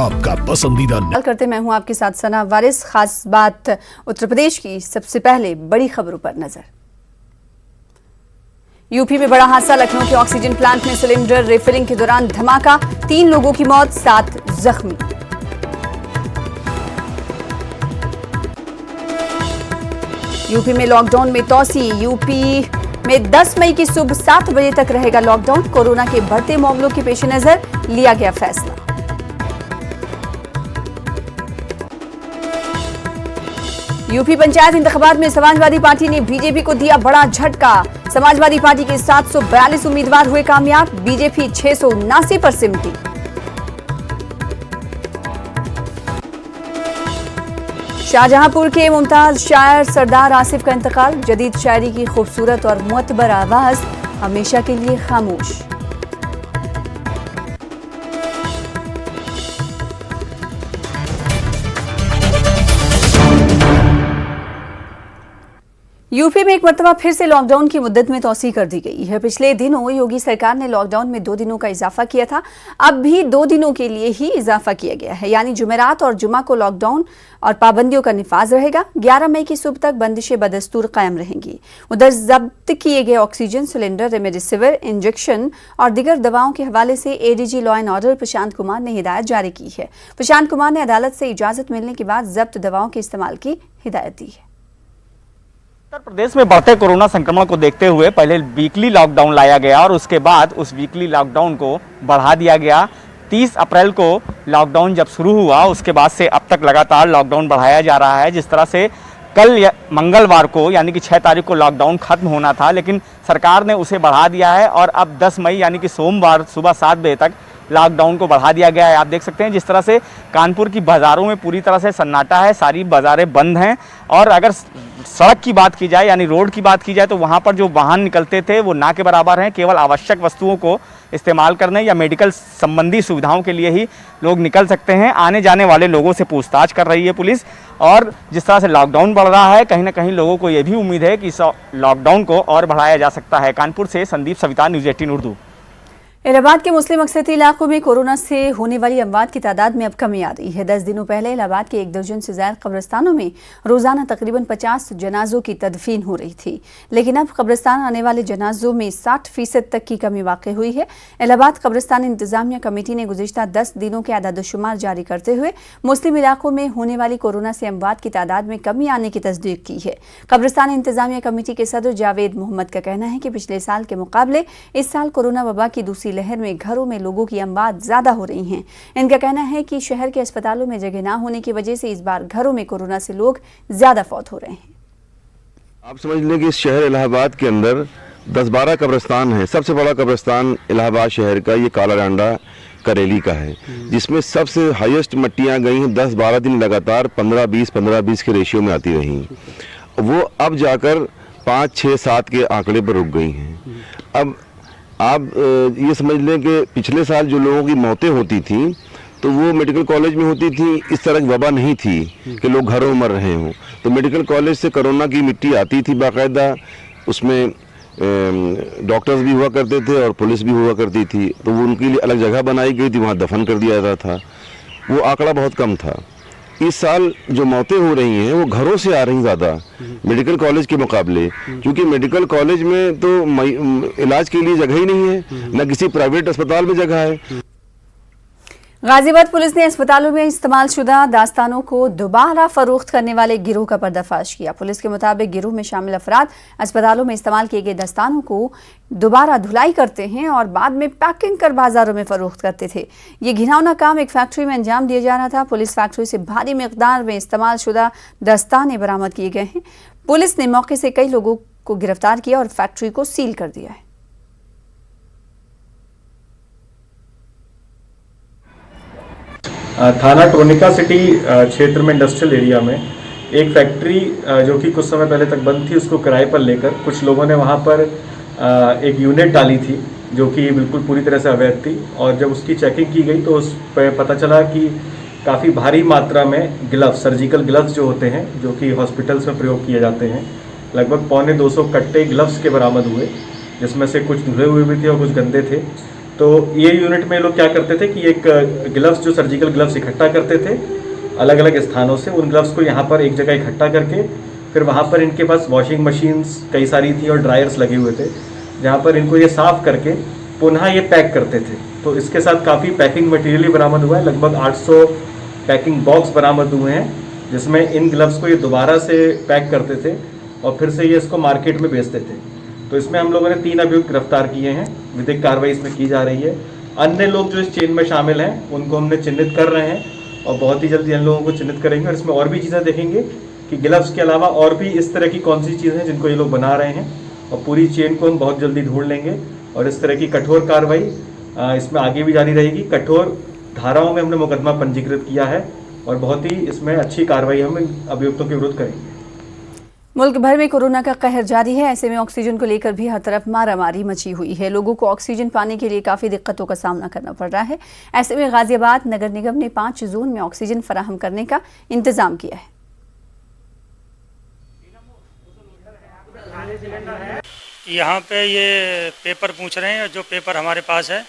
आपका पसंदीदा करते मैं हूं आपके साथ सना वारिस। खास बात उत्तर प्रदेश की सबसे पहले बड़ी खबरों पर नजर। यूपी में बड़ा हादसा, लखनऊ के ऑक्सीजन प्लांट में सिलेंडर रिफिलिंग के दौरान धमाका, 3 लोगों की मौत, 7 जख्मी। यूपी में लॉकडाउन में तोसी, यूपी में 10 मई की सुबह 7 बजे तक रहेगा लॉकडाउन। कोरोना के बढ़ते मामलों के पेश नजर लिया गया फैसला। यूपी पंचायत इंतखाबात में समाजवादी पार्टी ने बीजेपी को दिया बड़ा झटका। समाजवादी पार्टी के 742 उम्मीदवार हुए कामयाब, बीजेपी 679 पर सिमटी। शाहजहांपुर के मुमताज शायर सरदार आसिफ का इंतकाल, जदीद शायरी की खूबसूरत और मुअतबर आवाज हमेशा के लिए खामोश। यूपी में एक मरतबा फिर से लॉकडाउन की मुद्दत में तौसी कर दी गई है। पिछले दिनों योगी सरकार ने लॉकडाउन में 2 दिनों का इजाफा किया था, अब भी 2 दिनों के लिए ही इजाफा किया गया है, यानी जुमेरात और जुमा को लॉकडाउन और पाबंदियों का निफाज रहेगा। 11 मई की सुबह तक बंदिशें बदस्तूर कायम रहेंगी। उधर जब्त किए गए ऑक्सीजन सिलेंडर, रेमडेसिविर इंजेक्शन और दीगर दवाओं के हवाले से ADG law and order Prashant Kumar ने हिदायत जारी की है। प्रशांत कुमार ने अदालत से इजाजत मिलने के बाद जब्त दवाओं के इस्तेमाल की हिदायत दी है। उत्तर प्रदेश में बढ़ते कोरोना संक्रमण को देखते हुए पहले वीकली लॉकडाउन लाया गया और उसके बाद उस वीकली लॉकडाउन को बढ़ा दिया गया। 30 अप्रैल को लॉकडाउन जब शुरू हुआ उसके बाद से अब तक लगातार लॉकडाउन बढ़ाया जा रहा है। जिस तरह से कल मंगलवार को यानी कि 6 तारीख को लॉकडाउन खत्म होना था, लेकिन सरकार ने उसे बढ़ा दिया है और अब 10 मई यानी कि सोमवार सुबह 7 बजे तक लॉकडाउन को बढ़ा दिया गया है। आप देख सकते हैं जिस तरह से कानपुर की बाज़ारों में पूरी तरह से सन्नाटा है, सारी बाज़ारें बंद हैं। और अगर सड़क की बात की जाए यानी रोड की बात की जाए तो वहाँ पर जो वाहन निकलते थे वो ना के बराबर हैं। केवल आवश्यक वस्तुओं को इस्तेमाल करने या मेडिकल संबंधी सुविधाओं के लिए ही लोग निकल सकते हैं। आने जाने वाले लोगों से पूछताछ कर रही है पुलिस। और जिस तरह से लॉकडाउन बढ़ रहा है, कहीं ना कहीं लोगों को ये भी उम्मीद है कि इस लॉकडाउन को और बढ़ाया जा सकता है। कानपुर से संदीप सविता, न्यूज़ 18 उर्दू। इलाहाबाद के मुस्लिम अक्सरियती इलाकों में कोरोना से होने वाली अमवात की तादाद में अब कमी आ रही है। 10 दिनों पहले इलाहाबाद के 1 दर्जन से ज्यादा कब्रिस्तानों में रोजाना तकरीबन 50 जनाजों की तदफीन हो रही थी, लेकिन अब कब्रिस्तान आने वाले जनाजों में 60% तक की कमी वाक़ई हुई है। इलाहाबाद कब्रिस्तान इंतजामिया कमेटी ने गुज़िश्ता 10 दिनों के आदादुशुमार जारी करते हुए मुस्लिम इलाकों में होने वाली कोरोना से अमवात की तादाद में कमी आने की तस्दीक की है। कब्रिस्तान इंतजामिया कमेटी के सदर जावेद मोहम्मद का कहना है कि पिछले साल के मुकाबले इस साल कोरोना वबा की दूसरी लहर में घरों में लोगों की अमवात ज्यादा हो रही हैं। इनका कहना है कि शहर के अस्पतालों में जगह ना होने की वजह से इस बार घरों में कोरोना से लोग ज्यादा फौत हो रहे हैं। आप समझ लें कि इस शहर इलाहाबाद के अंदर 10-12 कब्रिस्तान है। सबसे बड़ा कब्रिस्तान इलाहाबाद शहर का ये काला डांडा करेली का है, जिसमें सबसे हाईएस्ट मट्टियां गई हैं 10-12 दिन लगातार 15-20 के रेशियो में आती रही। वो अब जाकर 5, 6, 7 के आंकड़े पर रुक गई हैं। अब आप ये समझ लें कि पिछले साल जो लोगों की मौतें होती थी तो वो मेडिकल कॉलेज में होती थी। इस तरह की वबा नहीं थी कि लोग घरों में मर रहे हों। तो मेडिकल कॉलेज से कोरोना की मिट्टी आती थी बाकायदा, उसमें डॉक्टर्स भी हुआ करते थे और पुलिस भी हुआ करती थी। तो वो उनके लिए अलग जगह बनाई गई थी, वहाँ दफन कर दिया जाता था। वो आंकड़ा बहुत कम था। इस साल जो मौतें हो रही हैं वो घरों से आ रही ज़्यादा मेडिकल कॉलेज के मुकाबले, क्योंकि मेडिकल कॉलेज में तो इलाज के लिए जगह ही नहीं है, न किसी प्राइवेट अस्पताल में जगह है। गाजियाबाद पुलिस ने अस्पतालों में इस्तेमाल शुदा दास्तानों को दोबारा फरोख्त करने वाले गिरोह का पर्दाफाश किया। पुलिस के मुताबिक गिरोह में शामिल अफराद अस्पतालों में इस्तेमाल किए गए दास्तानों को दोबारा धुलाई करते हैं और बाद में पैकिंग कर बाजारों में फरोख्त करते थे। ये घिनौना काम एक फैक्ट्री में अंजाम दिया जा रहा था। पुलिस फैक्ट्री से भारी मिकदार में इस्तेमाल शुदा दस्ताने बरामद किए गए हैं। पुलिस ने मौके से कई लोगों को गिरफ्तार किया और फैक्ट्री को सील कर दिया है। थाना टोनिका सिटी क्षेत्र में इंडस्ट्रियल एरिया में एक फैक्ट्री जो कि कुछ समय पहले तक बंद थी, उसको किराए पर लेकर कुछ लोगों ने वहां पर एक यूनिट डाली थी जो कि बिल्कुल पूरी तरह से अवैध थी। और जब उसकी चेकिंग की गई तो उस पर पता चला कि काफ़ी भारी मात्रा में ग्लव्स, सर्जिकल ग्लव्स जो होते हैं, जो कि हॉस्पिटल्स में प्रयोग किए जाते हैं, लगभग 250 कट्टे ग्लव्स के बरामद हुए, जिसमें से कुछ धुले हुए भी थे और कुछ गंदे थे। तो ये यूनिट में लोग क्या करते थे कि एक ग्लव्स, जो सर्जिकल ग्लव्स इकट्ठा करते थे अलग अलग स्थानों से, उन ग्लव्स को यहाँ पर एक जगह इकट्ठा करके फिर वहाँ पर इनके पास वॉशिंग मशीन्स कई सारी थी और ड्रायर्स लगे हुए थे, जहाँ पर इनको ये साफ़ करके पुनः ये पैक करते थे। तो इसके साथ काफ़ी पैकिंग मटेरियल भी बरामद हुआ है, लगभग 800 पैकिंग बॉक्स बरामद हुए हैं, जिसमें इन ग्लव्स को ये दोबारा से पैक करते थे और फिर से ये इसको मार्केट में बेचते थे। तो इसमें हम लोगों ने 3 अभियुक्त गिरफ्तार किए हैं, विधिक कार्रवाई इसमें की जा रही है। अन्य लोग जो इस चेन में शामिल हैं उनको हमने चिन्हित कर रहे हैं और बहुत ही जल्दी इन लोगों को चिन्हित करेंगे और इसमें और भी चीज़ें देखेंगे कि ग्लव्स के अलावा और भी इस तरह की कौन सी चीज़ें हैं जिनको ये लोग बना रहे हैं, और पूरी चेन को हम बहुत जल्दी ढूंढ लेंगे और इस तरह की कठोर कार्रवाई इसमें आगे भी जारी रहेगी। कठोर धाराओं में हमने मुकदमा पंजीकृत किया है और बहुत ही इसमें अच्छी कार्रवाई हम अभियुक्तों के विरुद्ध करेंगे। मुल्क भर में कोरोना का कहर जारी है, ऐसे में ऑक्सीजन को लेकर भी हर तरफ मारामारी मची हुई है। लोगों को ऑक्सीजन पाने के लिए काफ़ी दिक्कतों का सामना करना पड़ रहा है। ऐसे में गाजियाबाद नगर निगम ने 5 जोन में ऑक्सीजन फराहम करने का इंतजाम किया है। यहाँ पे ये पेपर पूछ रहे हैं, जो पेपर हमारे पास है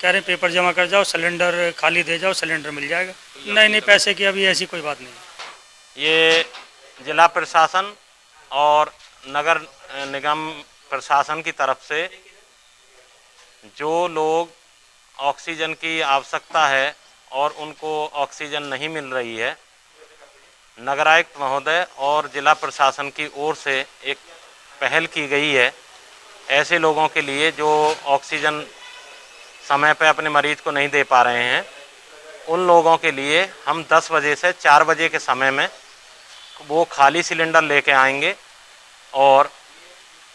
कह रहे हैं पेपर जमा कर जाओ, सिलेंडर खाली दे जाओ, सिलेंडर मिल जाएगा। नहीं, पैसे की अभी ऐसी कोई बात नहीं। ये जिला प्रशासन और नगर निगम प्रशासन की तरफ से जो लोग ऑक्सीजन की आवश्यकता है और उनको ऑक्सीजन नहीं मिल रही है, नगर आयुक्त महोदय और जिला प्रशासन की ओर से एक पहल की गई है। ऐसे लोगों के लिए जो ऑक्सीजन समय पर अपने मरीज को नहीं दे पा रहे हैं, उन लोगों के लिए हम 10 बजे से 4 बजे के समय में वो खाली सिलेंडर लेके आएंगे और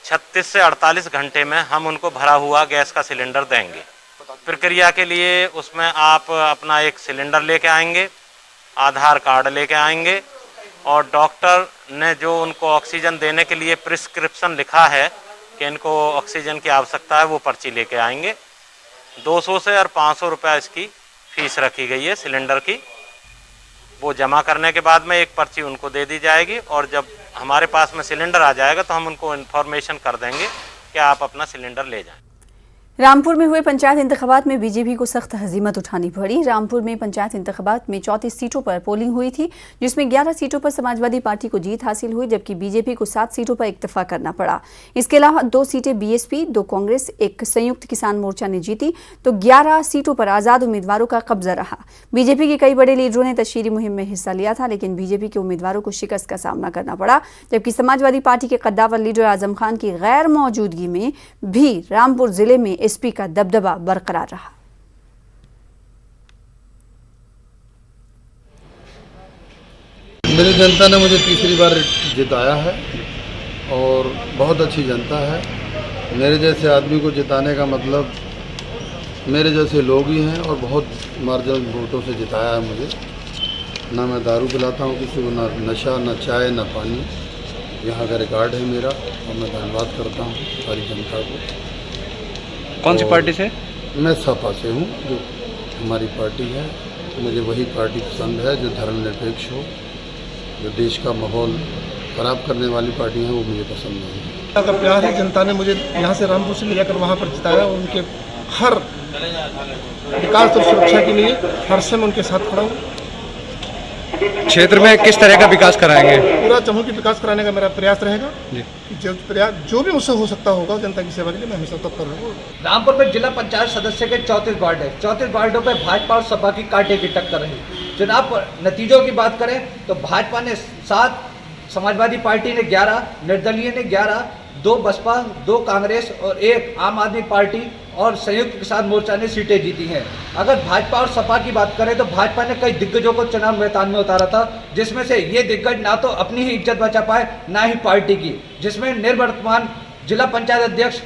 36 से 48 घंटे में हम उनको भरा हुआ गैस का सिलेंडर देंगे। प्रक्रिया के लिए उसमें आप अपना एक सिलेंडर लेके आएंगे, आधार कार्ड लेके आएंगे और डॉक्टर ने जो उनको ऑक्सीजन देने के लिए प्रिस्क्रिप्शन लिखा है कि इनको ऑक्सीजन की आवश्यकता है, वो पर्ची लेके आएंगे। 200 से और 500 रुपये इसकी फ़ीस रखी गई है सिलेंडर की। वो जमा करने के बाद में एक पर्ची उनको दे दी जाएगी और जब हमारे पास में सिलेंडर आ जाएगा तो हम उनको इन्फॉर्मेशन कर देंगे कि आप अपना सिलेंडर ले जाएं। रामपुर में हुए पंचायत इंतखाबात में बीजेपी को सख्त हजीमत उठानी पड़ी। रामपुर में पंचायत इंतखाबात में 34 सीटों पर पोलिंग हुई थी, जिसमें 11 सीटों पर समाजवादी पार्टी को जीत हासिल हुई, जबकि बीजेपी को 7 सीटों पर इक्तफा करना पड़ा। इसके अलावा 2 सीटें बीएसपी, 2 कांग्रेस, 1 संयुक्त किसान मोर्चा ने जीती, तो 11 सीटों पर आज़ाद उम्मीदवारों का कब्जा रहा। बीजेपी के कई बड़े लीडरों ने तशहीरी मुहिम में हिस्सा लिया था, लेकिन बीजेपी के उम्मीदवारों को शिकस्त का सामना करना पड़ा, जबकि समाजवादी पार्टी के कद्दावर लीडर आजम खान की गैर मौजूदगी में भी रामपुर जिले में एसपी का दबदबा बरकरार रहा। मेरी जनता ने मुझे तीसरी बार जिताया है और बहुत अच्छी जनता है। मेरे जैसे आदमी को जिताने का मतलब मेरे जैसे लोग ही हैं और बहुत मार्जिनल वोटों से जिताया है मुझे। ना मैं दारू पिलाता हूँ किसी को, ना नशा, ना चाय, ना पानी। यहाँ का रिकॉर्ड है मेरा और मैं धन्यवाद करता हूँ सारी जनता को। कौन सी पार्टी से? मैं सपा से हूँ, जो हमारी पार्टी है। मुझे वही पार्टी पसंद है जो धर्मनिरपेक्ष हो। जो देश का माहौल ख़राब करने वाली पार्टी है वो मुझे पसंद नहीं है। अगर प्यार है, जनता ने मुझे यहाँ से रामपुर से ले जाकर वहाँ पर जिताया। उनके हर विकास और सुरक्षा के लिए हर समय उनके साथ खड़ा हूँ। क्षेत्र में किस तरह का विकास कराएंगे? पूरा चहुमुखी विकास कराने का मेरा प्रयास रहेगा जी। जो भी मुझसे हो सकता होगा जनता की सेवा के लिए मैं हमेशा तत्पर रहूँगा। रामपुर में जिला पंचायत सदस्य के 34 वार्ड है। 34 वार्डों पर भाजपा और सपा की कांटे की टक्कर रही। चुनाव नतीजों की बात करें तो भाजपा ने 7, समाजवादी पार्टी ने 11, निर्दलीय ने 11, 2 बसपा, 2 कांग्रेस और 1 आम आदमी पार्टी और संयुक्त किसान मोर्चा ने सीटें जीती हैं। अगर भाजपा और सपा की बात करें तो भाजपा ने कई दिग्गजों को चुनाव मैदान में उतारा था, जिसमें से ये दिग्गज ना तो अपनी ही इज्जत बचा पाए ना ही पार्टी की, जिसमें निवर्तमान जिला पंचायत अध्यक्ष,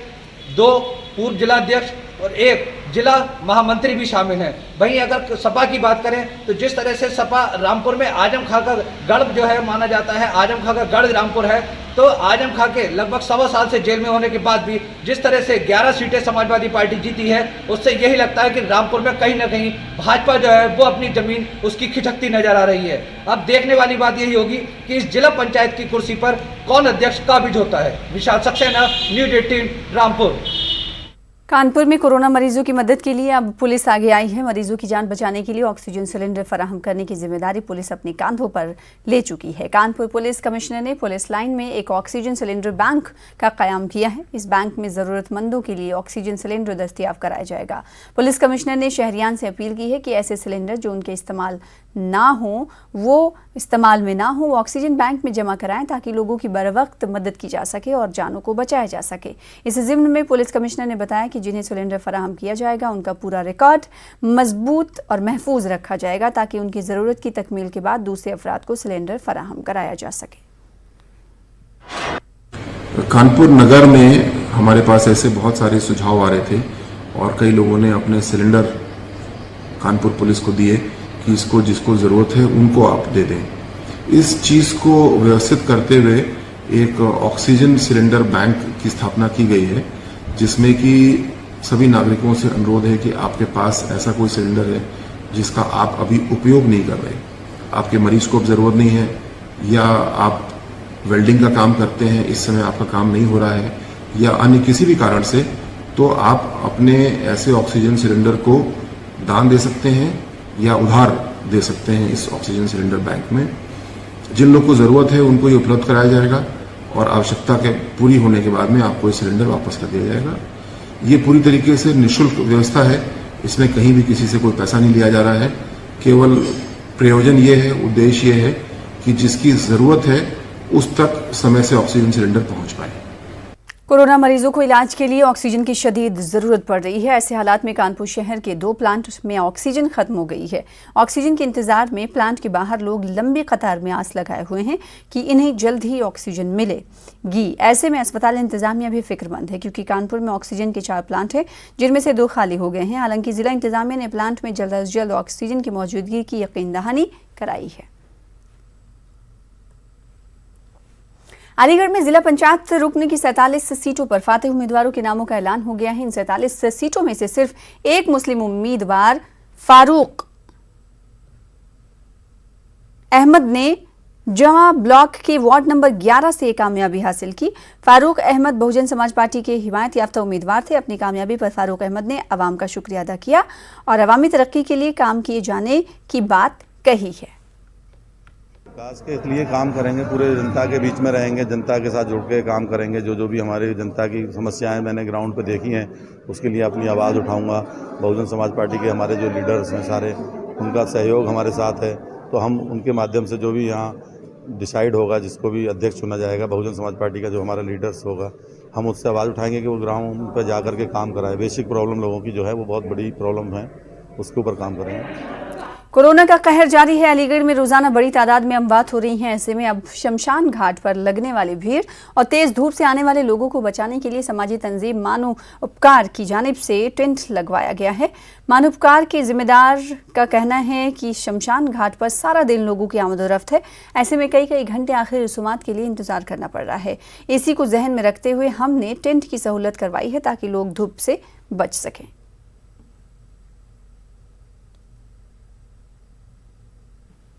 2 पूर्व जिला अध्यक्ष और 1 जिला महामंत्री भी शामिल हैं। वहीं अगर सपा की बात करें तो जिस तरह से सपा रामपुर में आजम खां का गढ़ जो है माना जाता है, आजम खां का गढ़ रामपुर है, तो आजम खां के लगभग 1.25 साल से जेल में होने के बाद भी जिस तरह से 11 सीटें समाजवादी पार्टी जीती है, उससे यही लगता है कि रामपुर में कहीं ना कहीं भाजपा जो है वो अपनी जमीन उसकी खिचकती नजर आ रही है। अब देखने वाली बात यही होगी कि इस जिला पंचायत की कुर्सी पर कौन अध्यक्ष काबिज होता है। विशाल सक्सेना, न्यूज़ 18 रामपुर। कानपुर में कोरोना मरीजों की मदद के लिए अब पुलिस आगे आई है। मरीजों की जान बचाने के लिए ऑक्सीजन सिलेंडर फराहम करने की जिम्मेदारी पुलिस अपने कांधों पर ले चुकी है। कानपुर पुलिस कमिश्नर ने पुलिस लाइन में एक ऑक्सीजन सिलेंडर बैंक का कयाम किया है। इस बैंक में जरूरतमंदों के लिए ऑक्सीजन सिलेंडर दस्तयाब कराया जाएगा। पुलिस कमिश्नर ने शहरियान से अपील की है कि ऐसे सिलेंडर जो उनके इस्तेमाल में ना हो वो ऑक्सीजन बैंक में जमा कराएं ताकि लोगों की बर वक्त मदद की जा सके और जानों को बचाया जा सके। इस जिम्न में पुलिस कमिश्नर ने बताया कि जिन्हें सिलेंडर फराहम किया जाएगा उनका पूरा रिकॉर्ड मजबूत और महफूज रखा जाएगा ताकि उनकी ज़रूरत की तकमील के बाद दूसरे अफराद को सिलेंडर फराहम कराया जा सके। कानपुर नगर में हमारे पास ऐसे बहुत सारे सुझाव आ रहे थे और कई लोगों ने अपने सिलेंडर कानपुर पुलिस को दिए कि इसको जिसको ज़रूरत है उनको आप दे दें। इस चीज़ को व्यवस्थित करते हुए एक ऑक्सीजन सिलेंडर बैंक की स्थापना की गई है जिसमें कि सभी नागरिकों से अनुरोध है कि आपके पास ऐसा कोई सिलेंडर है जिसका आप अभी उपयोग नहीं कर रहे, आपके मरीज को अब ज़रूरत नहीं है या आप वेल्डिंग का काम करते हैं, इस समय आपका काम नहीं हो रहा है या अन्य किसी भी कारण से, तो आप अपने ऐसे ऑक्सीजन सिलेंडर को दान दे सकते हैं या उधार दे सकते हैं इस ऑक्सीजन सिलेंडर बैंक में। जिन लोगों को ज़रूरत है उनको ये उपलब्ध कराया जाएगा और आवश्यकता के पूरी होने के बाद में आपको ये सिलेंडर वापस कर दिया जाएगा। ये पूरी तरीके से निःशुल्क व्यवस्था है, इसमें कहीं भी किसी से कोई पैसा नहीं लिया जा रहा है। केवल प्रयोजन ये है, उद्देश्य ये है कि जिसकी ज़रूरत है उस तक समय से ऑक्सीजन सिलेंडर पहुँच पाए। कोरोना मरीजों को इलाज के लिए ऑक्सीजन की शदीद ज़रूरत पड़ रही है। ऐसे हालात में कानपुर शहर के 2 प्लांट में ऑक्सीजन खत्म हो गई है। ऑक्सीजन के इंतजार में प्लांट के बाहर लोग लंबी कतार में आस लगाए हुए हैं कि इन्हें जल्द ही ऑक्सीजन मिलेगी। ऐसे में अस्पताल इंतजामिया भी फिक्रमंद है क्योंकि कानपुर में ऑक्सीजन के 4 प्लांट हैं जिनमें से 2 खाली हो गए हैं। हालांकि जिला इंतजामिया ने प्लांट में जल्द अज जल्द ऑक्सीजन की मौजूदगी की यकीन दहानी कराई है। अलीगढ़ में जिला पंचायत रुकने की 47 सीटों पर फातेह उम्मीदवारों के नामों का ऐलान हो गया है। इन 47 सीटों में से सिर्फ एक मुस्लिम उम्मीदवार फारूक अहमद ने जवा ब्लॉक के वार्ड नंबर 11 से कामयाबी हासिल की। फारूक अहमद बहुजन समाज पार्टी के हिमायत याफ्ता उम्मीदवार थे। अपनी कामयाबी पर फारूक अहमद ने अवाम का शुक्रिया अदा किया और अवामी तरक्की के लिए काम किए जाने की बात कही है। विकास के लिए काम करेंगे, पूरे जनता के बीच में रहेंगे, जनता के साथ जुड़ के काम करेंगे। जो भी हमारी जनता की समस्याएं मैंने ग्राउंड पे देखी हैं उसके लिए अपनी आवाज़ उठाऊंगा। बहुजन समाज पार्टी के हमारे जो लीडर्स हैं सारे, उनका सहयोग हमारे साथ है, तो हम उनके माध्यम से जो भी यहाँ डिसाइड होगा, जिसको भी अध्यक्ष चुना जाएगा बहुजन समाज पार्टी का, जो हमारा लीडर्स होगा, हम उससे आवाज़ उठाएंगे कि वो ग्राउंड पर जा कर के काम कराए। बेसिक प्रॉब्लम लोगों की जो है वो बहुत बड़ी प्रॉब्लम है, उसके ऊपर काम करेंगे। कोरोना का कहर जारी है। अलीगढ़ में रोजाना बड़ी तादाद में अमवात हो रही हैं। ऐसे में अब शमशान घाट पर लगने वाली भीड़ और तेज धूप से आने वाले लोगों को बचाने के लिए समाजी तंजीम मानव उपकार की जानिब से टेंट लगवाया गया है। मानव उपकार के जिम्मेदार का कहना है कि शमशान घाट पर सारा दिन लोगों की आमदोरफ्त है। ऐसे में कई घंटे आखिर रसूमात के लिए इंतजार करना पड़ रहा है। इसी को जहन में रखते हुए हमने टेंट की सहूलत करवाई है ताकि लोग धूप से बच सकें।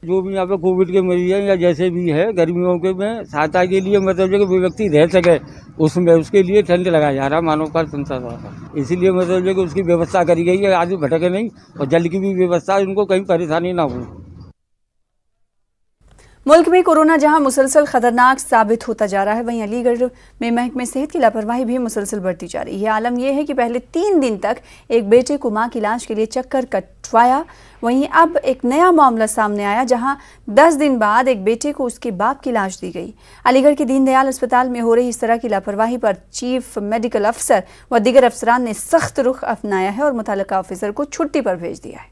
जो भी यहाँ पे कोविड के मरीज हैं या जैसे भी है, गर्मियों के में सहायता के लिए मतलब कि वो व्यक्ति रह सके उसमें, उसके लिए टेंट लगाया जा रहा है मानव उपकार संस्था द्वारा। इसीलिए मतलब कि उसकी व्यवस्था करी गई है, आदमी भटके नहीं और जल की भी व्यवस्था, उनको कहीं परेशानी ना हो। मुल्क में कोरोना जहां मुसलसल खतरनाक साबित होता जा रहा है, वहीं अलीगढ़ में महकमे सेहत की लापरवाही भी मुसलसल बढ़ती जा रही है। आलम यह है कि पहले 3 दिन तक एक बेटे को मां की इलाज के लिए चक्कर कटवाया, वहीं अब एक नया मामला सामने आया जहां 10 दिन बाद एक बेटे को उसके बाप की इलाज दी गई। अलीगढ़ के दीनदयाल अस्पताल में हो रही इस तरह की लापरवाही पर चीफ मेडिकल अफसर व दीगर अफसरान ने सख्त रुख अपनाया है और मुतल्लिका ऑफिसर को छुट्टी पर भेज दिया है।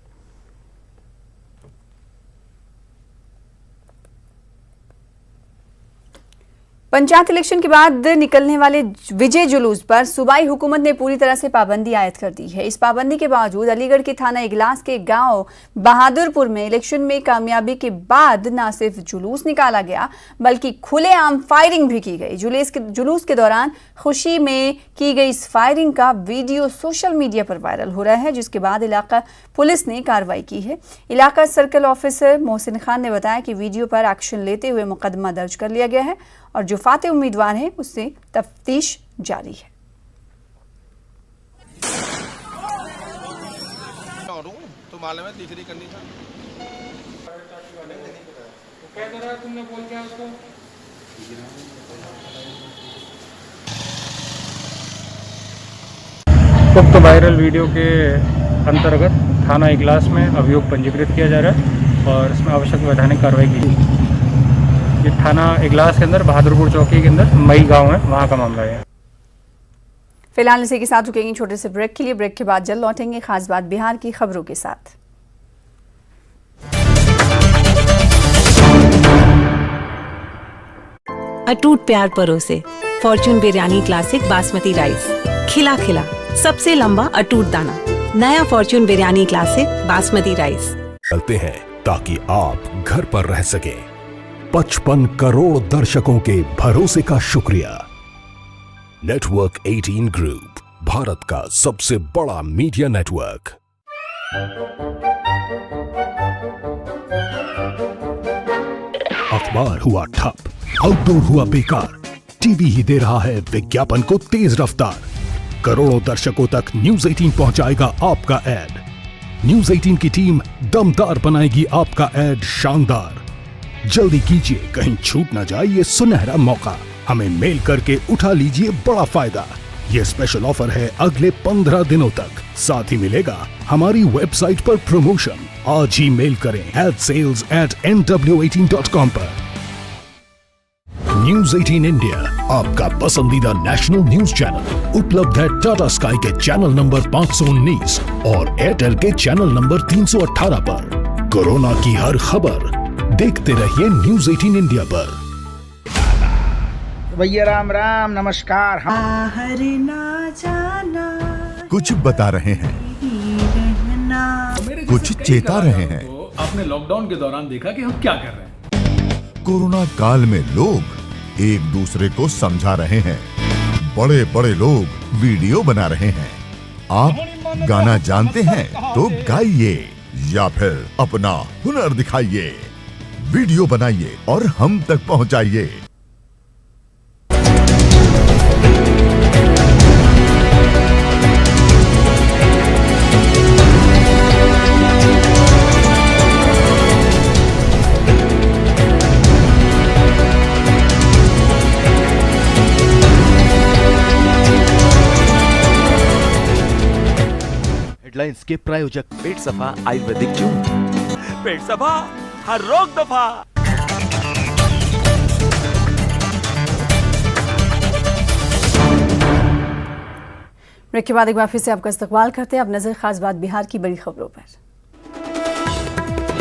पंचायत इलेक्शन के बाद निकलने वाले विजय जुलूस पर सूबाई हुकूमत ने पूरी तरह से पाबंदी आयद कर दी है। इस पाबंदी के बावजूद अलीगढ़ के थाना इगलास के गांव बहादुरपुर में इलेक्शन में कामयाबी के बाद न सिर्फ जुलूस निकाला गया बल्कि खुलेआम फायरिंग भी की गई। जुलूस के दौरान खुशी में की गई इस फायरिंग का वीडियो सोशल मीडिया पर वायरल हो रहा है, जिसके बाद इलाका पुलिस ने कार्रवाई की है। इलाका सर्कल ऑफिसर मोहसिन खान ने बताया कि वीडियो पर एक्शन लेते हुए मुकदमा दर्ज कर लिया गया है और जो फातेह उम्मीदवार हैं उससे तफ्तीश जारी है। मालूम है तीसरी कंडीशन। क्या कर रहा है तुमने, बोल क्या उसको? उक्त वायरल वीडियो के अंतर्गत थाना इगलास में अभियोग पंजीकृत किया जा रहा है और इसमें आवश्यक वैधानिक कार्रवाई की जाएगी। ये थाना इगलास के अंदर बहादुरपुर चौकी के अंदर मई गांव है, वहाँ का मामला है। फिलहाल इसी के साथ रुकेंगे छोटे से ब्रेक के लिए। ब्रेक के बाद जल्द लौटेंगे खास बात बिहार की खबरों के साथ। अटूट प्यार परोसे Fortune biryani classic basmati rice, खिला खिला सबसे लंबा अटूट दाना, नया Fortune biryani classic basmati rice. चलते हैं ताकि आप घर पर रह सके। 55 करोड़ दर्शकों के भरोसे का शुक्रिया। नेटवर्क 18 ग्रुप, भारत का सबसे बड़ा मीडिया नेटवर्क। अखबार हुआ ठप, आउटडोर हुआ बेकार, टीवी ही दे रहा है विज्ञापन को तेज रफ्तार। करोड़ों दर्शकों तक न्यूज 18 पहुंचाएगा आपका ऐड। न्यूज 18 की टीम दमदार बनाएगी आपका ऐड शानदार। जल्दी कीजिए, कहीं छूट ना जाए ये सुनहरा मौका। हमें मेल करके उठा लीजिए बड़ा फायदा। ये स्पेशल ऑफर है अगले 15 दिनों तक। साथ ही मिलेगा हमारी वेबसाइट पर प्रमोशन। आज ही मेल करें adsales@nw18.com पर। न्यूज 18 इंडिया, आपका पसंदीदा नेशनल न्यूज चैनल, उपलब्ध है टाटा स्काई के चैनल नंबर 519 और एयरटेल के चैनल नंबर 318 पर। कोरोना की हर खबर देखते रहिए न्यूज 18 इंडिया पर। भैया राम राम, नमस्कार। ना जाना, कुछ बता रहे हैं, कुछ चेता रहे हैं। आपने लॉकडाउन के दौरान देखा कि हम क्या कर रहे हैं। कोरोना काल में लोग एक दूसरे को समझा रहे हैं। बड़े बड़े लोग वीडियो बना रहे हैं। आप गाना जानते हैं तो गाइए या फिर अपना हुनर दिखाइए। वीडियो बनाइए और हम तक पहुंचाइए। हेडलाइंस के प्रायोजक पेट सफा आयुर्वेदिक चूर्ण। पेट सफा, हर रोग दफा। ब्रेक के बाद एक बार फिर से आपका इस्तकबाल करते हैं। अब नजर खास बात बिहार की बड़ी खबरों पर।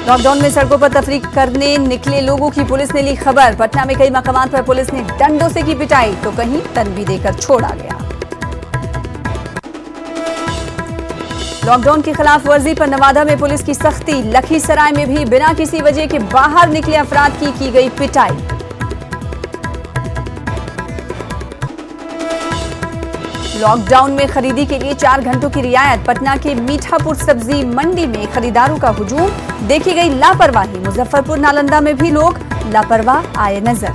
लॉकडाउन में सड़कों पर तफरीक करने निकले लोगों की पुलिस ने ली खबर। पटना में कई मकामात पर पुलिस ने डंडों से की पिटाई तो कहीं तनबीह देकर छोड़ा गया। लॉकडाउन की खिलाफ वर्जी पर नवादा में पुलिस की सख्ती। लखीसराय में भी बिना किसी वजह के बाहर निकले अफराद की गई पिटाई। लॉकडाउन में खरीदी के लिए 4 घंटों की रियायत। पटना के मीठापुर सब्जी मंडी में खरीदारों का हुजूम, देखी गई लापरवाही। मुजफ्फरपुर नालंदा में भी लोग लापरवाह आए नजर।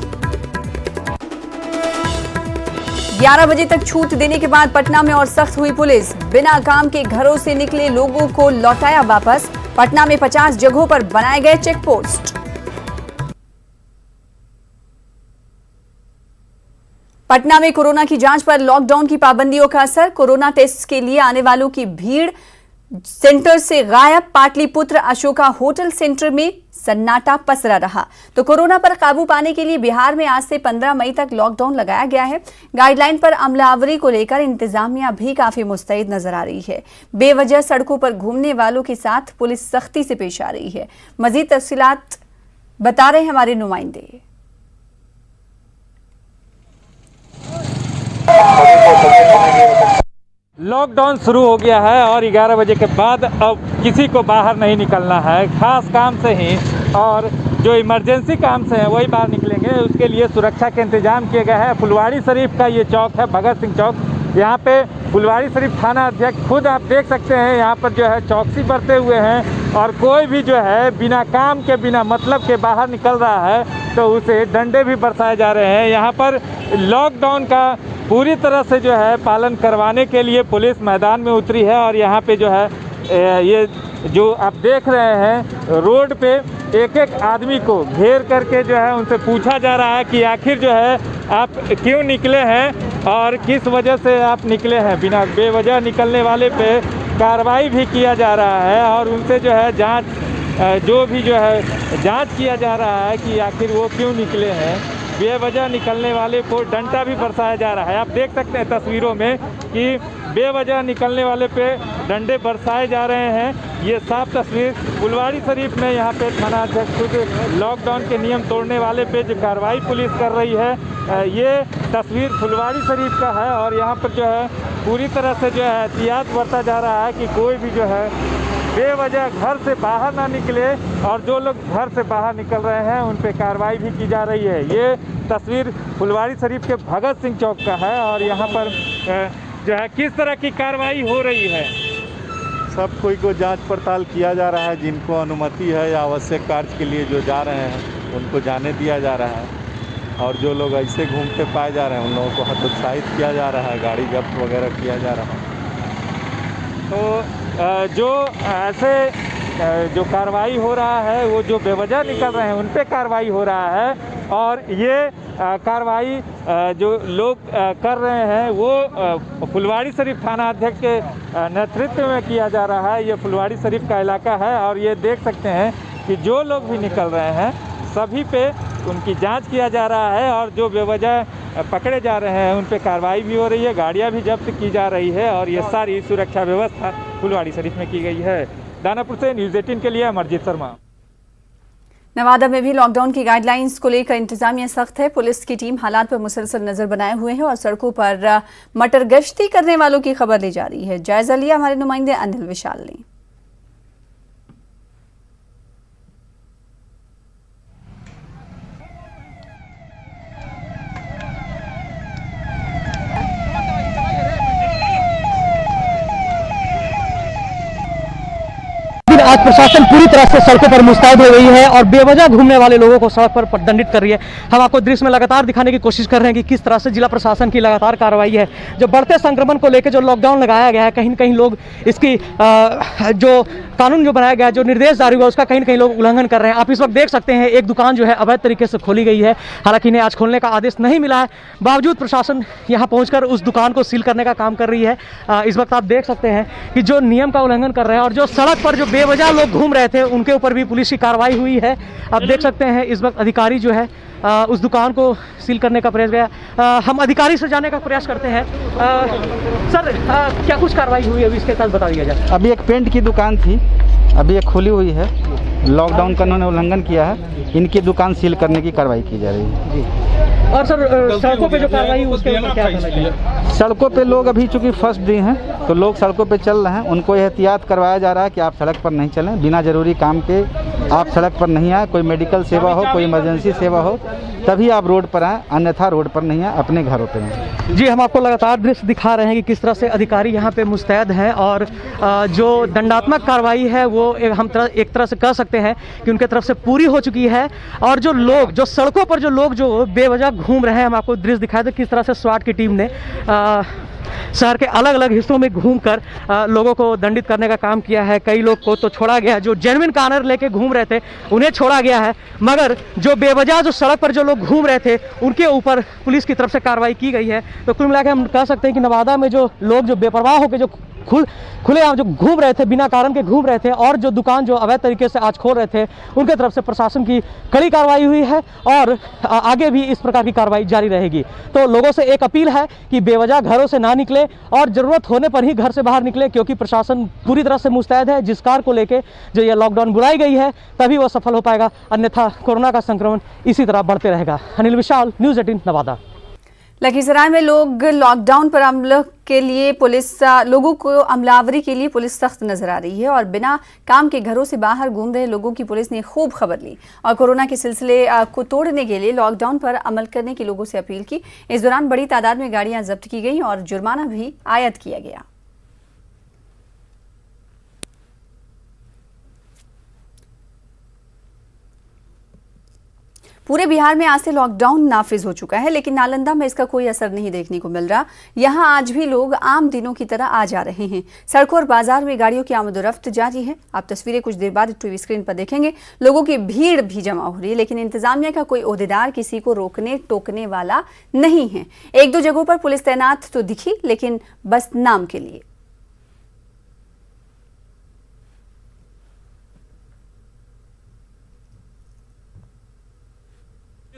11 बजे तक छूट देने के बाद पटना में और सख्त हुई पुलिस। बिना काम के घरों से निकले लोगों को लौटाया वापस। पटना में 50 जगहों पर बनाए गए चेक पोस्ट। पटना में कोरोना की जांच पर लॉकडाउन की पाबंदियों का असर। कोरोना टेस्ट के लिए आने वालों की भीड़ सेंटर से गायब। पाटलिपुत्र अशोका होटल सेंटर में सन्नाटा पसरा रहा। तो कोरोना पर काबू पाने के लिए बिहार में आज से 15 मई तक लॉकडाउन लगाया गया है। गाइडलाइन पर अमलावरी को लेकर इंतजामिया भी काफी मुस्तैद नजर आ रही है। बेवजह सड़कों पर घूमने वालों के साथ पुलिस सख्ती से पेश आ रही है। मजीद तफसीलात बता रहे हमारे नुमाइंदे। लॉकडाउन शुरू हो गया है और 11 बजे के बाद अब किसी को बाहर नहीं निकलना है। खास काम से ही और जो इमरजेंसी काम से है वही बाहर निकलेंगे। उसके लिए सुरक्षा के इंतजाम किए गए हैं। फुलवारी शरीफ का ये चौक है, भगत सिंह चौक। यहाँ पे फुलवारी शरीफ थाना अध्यक्ष खुद आप देख सकते हैं यहाँ पर जो है चौकसी बरते हुए हैं और कोई भी जो है बिना काम के बिना मतलब के बाहर निकल रहा है तो उसे डंडे भी बरसाए जा रहे हैं। यहाँ पर लॉकडाउन का पूरी तरह से जो है पालन करवाने के लिए पुलिस मैदान में उतरी है और यहाँ पे जो है ये जो आप देख रहे हैं रोड पे एक एक आदमी को घेर करके जो है उनसे पूछा जा रहा है कि आखिर जो है आप क्यों निकले हैं और किस वजह से आप निकले हैं। बिना बेवजह निकलने वाले पे कार्रवाई भी किया जा रहा है और उनसे जो है जांच किया जा रहा है कि आखिर वो क्यों निकले हैं। बेवजह निकलने वाले को डंडा भी बरसाया जा रहा है। आप देख सकते हैं तस्वीरों में कि बेवजह निकलने वाले पे डंडे बरसाए जा रहे हैं। ये साफ तस्वीर फुलवाड़ी शरीफ में यहाँ पे थाना अध्यक्ष लॉकडाउन के नियम तोड़ने वाले पे जो कार्रवाई पुलिस कर रही है, ये तस्वीर फुलवाड़ी शरीफ का है और यहाँ पर जो है पूरी तरह से जो है एहतियात बरता जा रहा है कि कोई भी जो है बेवजह घर से बाहर ना निकले और जो लोग घर से बाहर निकल रहे हैं उन पे कार्रवाई भी की जा रही है। ये तस्वीर फुलवाड़ी शरीफ के भगत सिंह चौक का है और यहाँ पर जो है किस तरह की कार्रवाई हो रही है। सब कोई को जांच पड़ताल किया जा रहा है। जिनको अनुमति है या आवश्यक कार्य के लिए जो जा रहे हैं उनको जाने दिया जा रहा है और जो लोग ऐसे घूमते पाए जा रहे हैं उन लोगों को हतोत्साहित किया जा रहा है, गाड़ी जब्त वगैरह किया जा रहा है। तो जो ऐसे जो कार्रवाई हो रहा है वो जो बेवजह निकल रहे हैं उन पे कार्रवाई हो रहा है और ये कार्रवाई जो लोग कर रहे हैं वो फुलवाड़ी शरीफ थाना अध्यक्ष के नेतृत्व में किया जा रहा है। ये फुलवाड़ी शरीफ का इलाका है और ये देख सकते हैं कि जो लोग भी निकल रहे हैं सभी पे उनकी जांच किया जा रहा है और जो बेवजह पकड़े जा रहे हैं उन पे कार्रवाई भी हो रही है, गाड़ियां भी जब्त की जा रही है और ये सारी सुरक्षा व्यवस्था फुलवाड़ी शरीफ में की गई है। दानापुर से न्यूज़ 18 के लिए अमरजीत शर्मा। नवादा में भी लॉकडाउन की गाइडलाइंस को लेकर इंतजामिया सख्त है। पुलिस की टीम हालात पर मुसलसल नजर बनाए हुए है और सड़कों पर मटर गश्ती करने वालों की खबर ली जा रही है। जायजा लिया हमारे नुमाइंदे अनिल विशाल ने। आज प्रशासन पूरी तरह से सड़कों पर मुस्तैद हो गई है और बेवजह घूमने वाले लोगों को सड़क पर दंडित कर रही है। हम आपको दृश्य में लगातार दिखाने की कोशिश कर रहे हैं कि किस तरह से जिला प्रशासन की लगातार कार्रवाई है। जो बढ़ते संक्रमण को लेकर जो लॉकडाउन लगाया गया है, कहीं न कहीं लोग इसकी जो कानून जो बनाया गया है, जो निर्देश जारी हुआ, उसका कहीं न कहीं लोग उल्लंघन कर रहे हैं। आप इस वक्त देख सकते हैं एक दुकान जो है अवैध तरीके से खोली गई है। हालांकि इन्हें आज खोलने का आदेश नहीं मिला है, बावजूद प्रशासन यहाँ पहुंचकर उस दुकान को सील करने का काम कर रही है। इस वक्त आप देख सकते हैं कि जो नियम का उल्लंघन कर रहे हैं और जो सड़क पर जो बेवजह लोग घूम रहे थे उनके ऊपर भी पुलिस की कार्रवाई हुई है। आप देख सकते हैं इस वक्त अधिकारी जो है उस दुकान को सील करने का प्रयास गया। हम अधिकारी से जानने का प्रयास करते हैं। सर, क्या कुछ कार्रवाई हुई है अभी इसके साथ बता दिया जाए। अभी एक पेंट की दुकान थी, अभी एक खुली हुई है। लॉकडाउन का उन्होंने उल्लंघन किया है, इनकी दुकान सील करने की कार्रवाई की जा रही है। और सर, सड़कों पे जो कार्रवाई हुई उसके ऊपर क्या करना चाहिए? सड़कों पे लोग अभी चूंकि फर्स्ट डे हैं तो लोग सड़कों पे चल रहे हैं, उनको एहतियात करवाया जा रहा है कि आप सड़क पर नहीं चलें, बिना जरूरी काम के आप सड़क पर नहीं आए। कोई मेडिकल सेवा हो, कोई इमरजेंसी सेवा हो, तभी आप रोड पर आएँ, अन्यथा रोड पर नहीं आए, अपने घरों पर आएँ। जी, हम आपको लगातार दृश्य दिखा रहे हैं कि किस तरह से अधिकारी यहाँ पे मुस्तैद हैं और जो दंडात्मक कार्रवाई है वो हम एक तरह से कह सकते हैं कि उनके तरफ से पूरी हो चुकी है। और जो लोग जो सड़कों पर जो लोग जो बेवजह घूम रहे हैं, हम आपको दृश्य दिखाए थे किस तरह से स्वाट की टीम ने शहर के अलग अलग हिस्सों में घूमकर लोगों को दंडित करने का काम किया है। कई लोग को तो छोड़ा गया, जो जेन्युइन कार्नर लेके घूम रहे थे उन्हें छोड़ा गया है, मगर जो बेवजह जो सड़क पर जो लोग घूम रहे थे उनके ऊपर पुलिस की तरफ से कार्रवाई की गई है। तो कुल मिलाकर हम कह सकते हैं कि नवादा में जो लोग जो बेपरवाह होकर जो खुलेआम जो घूम रहे थे, बिना कारण के घूम रहे थे और जो दुकान जो अवैध तरीके से आज खोल रहे थे, उनके तरफ से प्रशासन की कड़ी कार्रवाई हुई है और आगे भी इस प्रकार की कार्रवाई जारी रहेगी। तो लोगों से एक अपील है कि बेवजह घरों से ना निकले और ज़रूरत होने पर ही घर से बाहर निकले, क्योंकि प्रशासन पूरी तरह से मुस्तैद है। जिस कार्य को लेकर जो ये लॉकडाउन बुलाई गई है तभी वो सफल हो पाएगा, अन्यथा कोरोना का संक्रमण इसी तरह बढ़ते रहेगा। अनिल विशाल, न्यूज़ 18 नवादा। लखीसराय में लोग लॉकडाउन पर अमल के लिए लोगों को अमलावरी के लिए पुलिस सख्त नजर आ रही है और बिना काम के घरों से बाहर घूम रहे लोगों की पुलिस ने खूब खबर ली और कोरोना के सिलसिले को तोड़ने के लिए लॉकडाउन पर अमल करने की लोगों से अपील की। इस दौरान बड़ी तादाद में गाड़ियां जब्त की गई और जुर्माना भी आयद किया गया। पूरे बिहार में आज से लॉकडाउन नाफिज हो चुका है, लेकिन नालंदा में इसका कोई असर नहीं देखने को मिल रहा। यहाँ आज भी लोग आम दिनों की तरह आ जा रहे हैं। सड़कों और बाजार में गाड़ियों की आमदोरफ्त जारी है। आप तस्वीरें कुछ देर बाद टीवी स्क्रीन पर देखेंगे। लोगों की भीड़ भी जमा हो रही है, लेकिन इंतजामिया का कोई ओहदेदार किसी को रोकने टोकने वाला नहीं है। एक दो जगहों पर पुलिस तैनात तो दिखी, लेकिन बस नाम के लिए।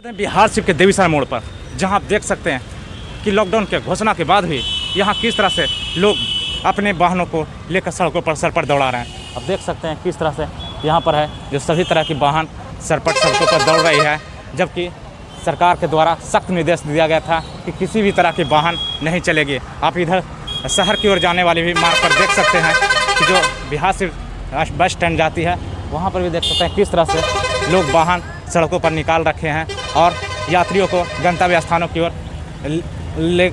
बिहार सिर्फ के देवीसर मोड़ पर, जहां आप देख सकते हैं कि लॉकडाउन के घोषणा के बाद भी यहां किस तरह से लोग अपने वाहनों को लेकर सड़कों पर सर पर दौड़ा रहे हैं। आप देख सकते हैं किस तरह से यहां पर है जो सभी तरह की वाहन सड़कों पर दौड़ रही है, जबकि सरकार के द्वारा सख्त निर्देश दिया गया था कि किसी भी तरह के वाहन नहीं चलेगी। आप इधर शहर की ओर जाने वाले भी मार्ग पर देख सकते हैं कि जो बिहार से बस स्टैंड जाती है वहाँ पर भी देख सकते हैं किस तरह से लोग वाहन सड़कों पर निकाल रखे हैं और यात्रियों को गंतव्य स्थानों की ओर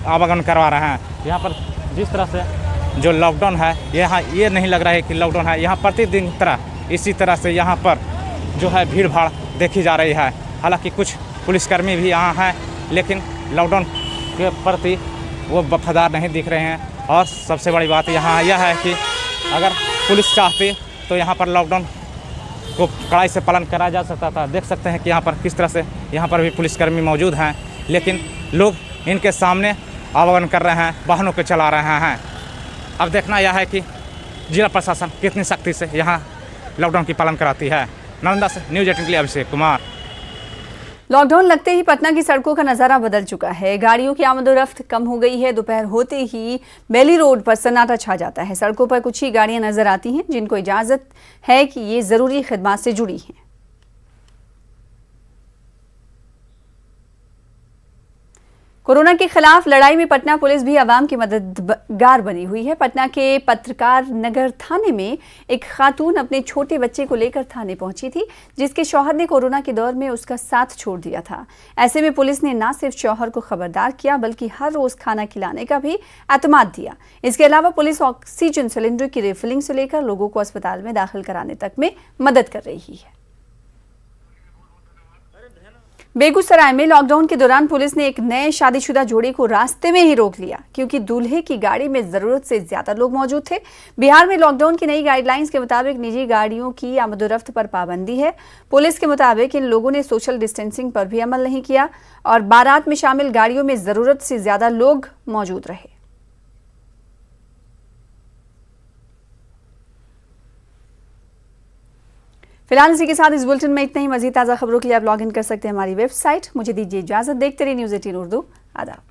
आवागमन करवा रहे हैं। यहाँ पर जिस तरह से जो लॉकडाउन है, यहाँ ये नहीं लग रहा है कि लॉकडाउन है। यहाँ प्रतिदिन की तरह इसी तरह से यहाँ पर जो है भीड़ भाड़ देखी जा रही है। हालांकि कुछ पुलिसकर्मी भी यहाँ हैं, लेकिन लॉकडाउन के प्रति वो वफादार नहीं दिख रहे हैं। और सबसे बड़ी बात यहाँ यह है कि अगर पुलिस चाहती तो यहाँ पर लॉकडाउन को कड़ाई से पालन कराया जा सकता था। देख सकते हैं कि यहाँ पर किस तरह से यहाँ पर भी पुलिसकर्मी मौजूद हैं, लेकिन लोग इनके सामने आवागमन कर रहे हैं, वाहनों को चला रहे हैं। अब देखना यह है कि जिला प्रशासन कितनी सख्ती से यहाँ लॉकडाउन की पालन कराती है। नालंदा से न्यूज़ 18 के लिए अभिषेक कुमार। लॉकडाउन लगते ही पटना की सड़कों का नजारा बदल चुका है। गाड़ियों की आमदोरफ्त कम हो गई है। दोपहर होते ही बेली रोड पर सन्नाटा छा जाता है। सड़कों पर कुछ ही गाड़ियां नजर आती हैं जिनको इजाजत है कि ये जरूरी खिदमत से जुड़ी हैं। कोरोना के खिलाफ लड़ाई में पटना पुलिस भी आवाम की मददगार बनी हुई है। पटना के पत्रकार नगर थाने में एक खातून अपने छोटे बच्चे को लेकर थाने पहुंची थी, जिसके शौहर ने कोरोना के दौर में उसका साथ छोड़ दिया था। ऐसे में पुलिस ने न सिर्फ शौहर को खबरदार किया, बल्कि हर रोज खाना खिलाने का भी एतमाद दिया। इसके अलावा पुलिस ऑक्सीजन सिलेंडर की रिफिलिंग से लेकर लोगों को अस्पताल में दाखिल कराने तक में मदद कर रही है। बेगूसराय में लॉकडाउन के दौरान पुलिस ने एक नए शादीशुदा जोड़े को रास्ते में ही रोक लिया, क्योंकि दूल्हे की गाड़ी में जरूरत से ज्यादा लोग मौजूद थे। बिहार में लॉकडाउन की नई गाइडलाइंस के मुताबिक निजी गाड़ियों की आमदोरफ्त पर पाबंदी है। पुलिस के मुताबिक इन लोगों ने सोशल डिस्टेंसिंग पर भी अमल नहीं किया और बारात में शामिल गाड़ियों में जरूरत से ज्यादा लोग मौजूद रहे। फिलहाल इसी के साथ इस बुलेटिन में इतना ही। मजीद ताज़ा खबरों के लिए आप लॉग इन कर सकते हैं हमारी वेबसाइट। मुझे दीजिए इजाजत। देखते रहिए न्यूज़ 18 उर्दू। आदाब।